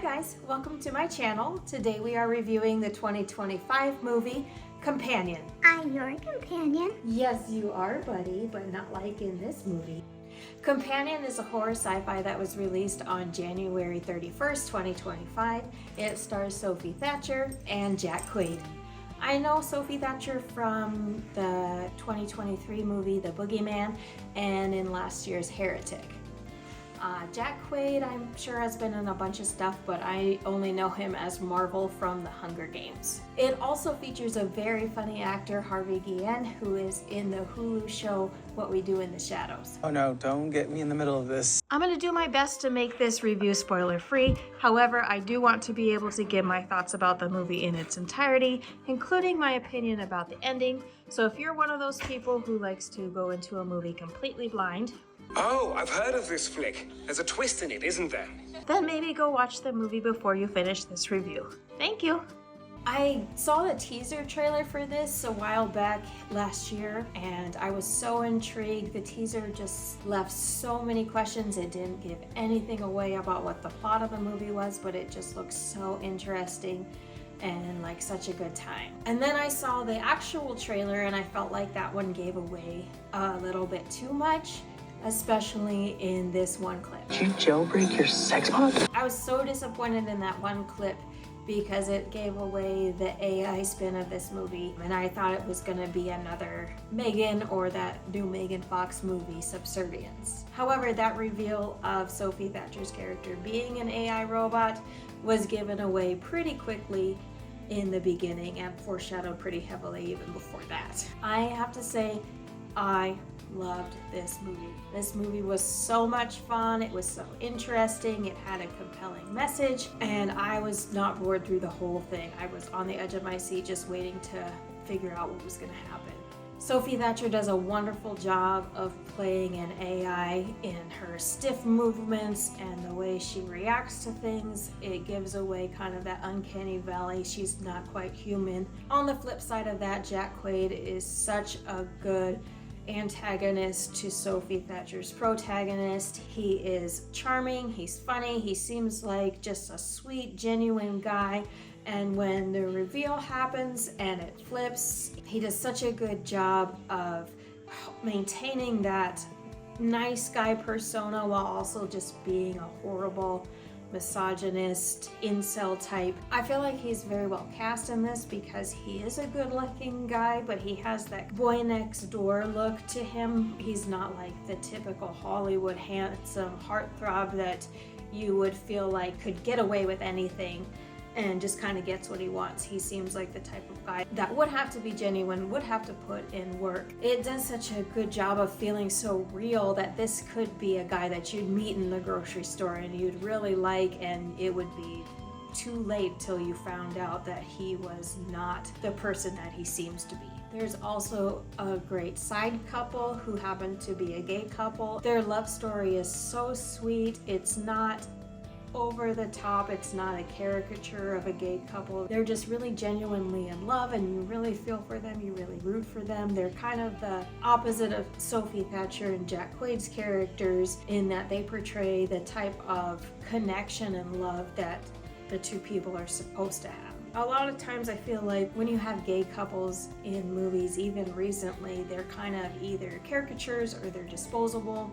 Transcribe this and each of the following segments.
guys, welcome to my channel. Today we are reviewing the 2025 movie Companion. I'm your companion. Yes, you are, buddy, but not like in this movie. Companion is a horror sci-fi that was released on January 31st, 2025. It stars Sophie Thatcher and Jack Quaid. I know Sophie Thatcher from the 2023 movie The Boogeyman and in last year's Heretic. Jack Quaid, I'm sure, has been in a bunch of stuff, but I only know him as Marvel from the Hunger Games. It also features a very funny actor, Harvey Guillen, who is in the Hulu show What We Do in the Shadows. Oh no, don't get me in the middle of this. I'm going to do my best to make this review spoiler-free. However, I do want to be able to give my thoughts about the movie in its entirety, including my opinion about the ending. So if you're one of those people who likes to go into a movie completely blind, oh, I've heard of this flick. There's a twist in it, isn't there? then maybe go watch the movie before you finish this review. Thank you. I saw the teaser trailer for this a while back last year and I was so intrigued. The teaser just left so many questions. It didn't give anything away about what the plot of the movie was, but it just looked so interesting and like such a good time. And then I saw the actual trailer and I felt like that one gave away a little bit too much, especially in this one clip. Did you jailbreak your sex bot? I was so disappointed in that one clip because it gave away the AI spin of this movie, and I thought it was gonna be another Megan or that new Megan Fox movie, Subservience. However, that reveal of Sophie Thatcher's character being an AI robot was given away pretty quickly in the beginning and foreshadowed pretty heavily even before that. I have to say, I loved this movie. This movie was so much fun. It was so interesting. It had a compelling message and I was not bored through the whole thing. I was on the edge of my seat just waiting to figure out what was going to happen. Sophie Thatcher does a wonderful job of playing an AI in her stiff movements and the way she reacts to things. It gives away kind of that uncanny valley. She's not quite human. On the flip side of that, Jack Quaid is such a good antagonist to Sophie Thatcher's protagonist. He is charming, he's funny, he seems like just a sweet, genuine guy. And when the reveal happens and it flips, he does such a good job of maintaining that nice guy persona while also just being a horrible misogynist, incel type. I feel like he's very well cast in this because he is a good looking guy, but he has that boy next door look to him. He's not like the typical Hollywood handsome heartthrob that you would feel like could get away with anything and just kind of gets what he wants. He seems like the type of guy that would have to be genuine, would have to put in work. It does such a good job of feeling so real that this could be a guy that you'd meet in the grocery store and you'd really like, and it would be too late till you found out that he was not the person that he seems to be. There's also a great side couple who happen to be a gay couple. Their love story is so sweet. It's not over the top, it's not a caricature of a gay couple. They're just really genuinely in love and you really feel for them, you really root for them. They're kind of the opposite of Sophie Thatcher and Jack Quaid's characters in that they portray the type of connection and love that the two people are supposed to have. A lot of times I feel like when you have gay couples in movies, even recently, they're kind of either caricatures or they're disposable.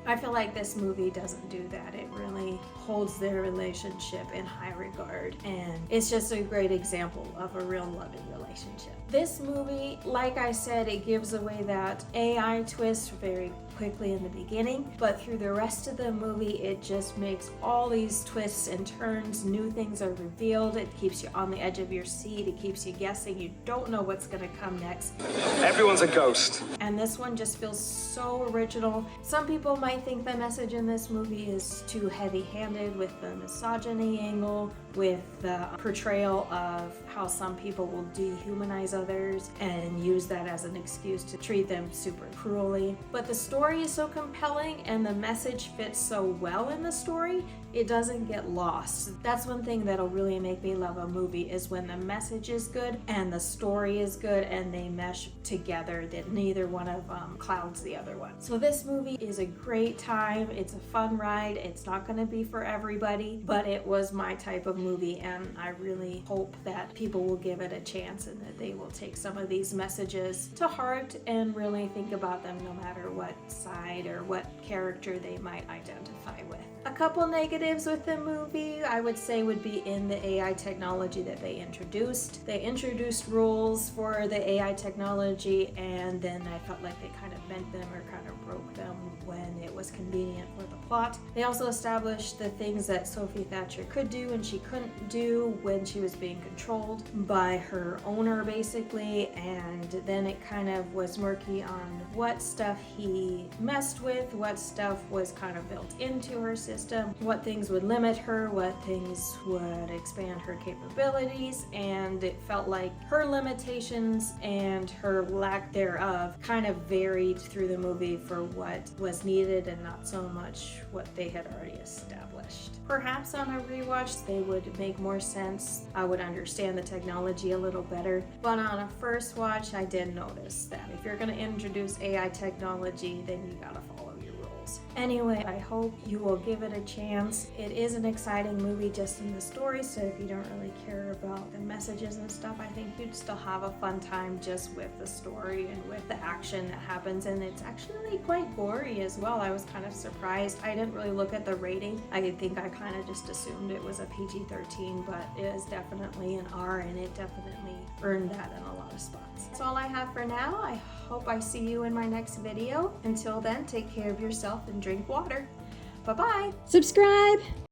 I feel like this movie doesn't do that. It really holds their relationship in high regard, and it's just a great example of a real loving relationship. This movie, like I said, it gives away that AI twist very quickly in the beginning, but through the rest of the movie it just makes all these twists and turns. New things are revealed. It keeps you on the edge of your seat. It keeps you guessing. You don't know what's going to come next. Everyone's a ghost. And this one just feels so original. Some people might think the message in this movie is too heavy-handed with the misogyny angle, with the portrayal of how some people will dehumanize others and use that as an excuse to treat them super cruelly. But the story is so compelling and the message fits so well in the story, it doesn't get lost. That's one thing that'll really make me love a movie, is when the message is good and the story is good and they mesh together, that neither one of them clouds the other one. So this movie is a great time. It's a fun ride. It's not going to be for everybody, but it was my type of movie, and I really hope that people will give it a chance and that they will take some of these messages to heart and really think about them no matter what side or what character they might identify with. A couple negatives with the movie I would say would be in the AI technology that they introduced. They introduced rules for the AI technology, and then I felt like they kind of bent them or kind of broke them when it was convenient for the plot. They also established the things that Sophie Thatcher could do and she couldn't do when she was being controlled by her owner, basically, and then it kind of was murky on what stuff he messed with, what stuff was kind of built into her system, what things would limit her, what things would expand her capabilities, and it felt like her limitations and her lack thereof kind of varied through the movie for what was needed and not so much what they had already established. Perhaps on a rewatch they would make more sense. I would understand the technology a little better, but on a first watch I did notice that if you're going to introduce AI technology, then you gotta follow your rules. Anyway, I hope you will give it a chance. It is an exciting movie just in the story, so if you don't really care about the messages and stuff, I think you'd still have a fun time just with the story and with the action that happens, and it's actually quite gory as well. I was kind of surprised. I didn't really look at the rating. I think I kind of just assumed it was a PG-13, but it is definitely an R, and it definitely earned that in a lot of spots. That's all I have for now. I hope I see you in my next video. Until then, take care of yourself and drink water. Bye-bye. Subscribe!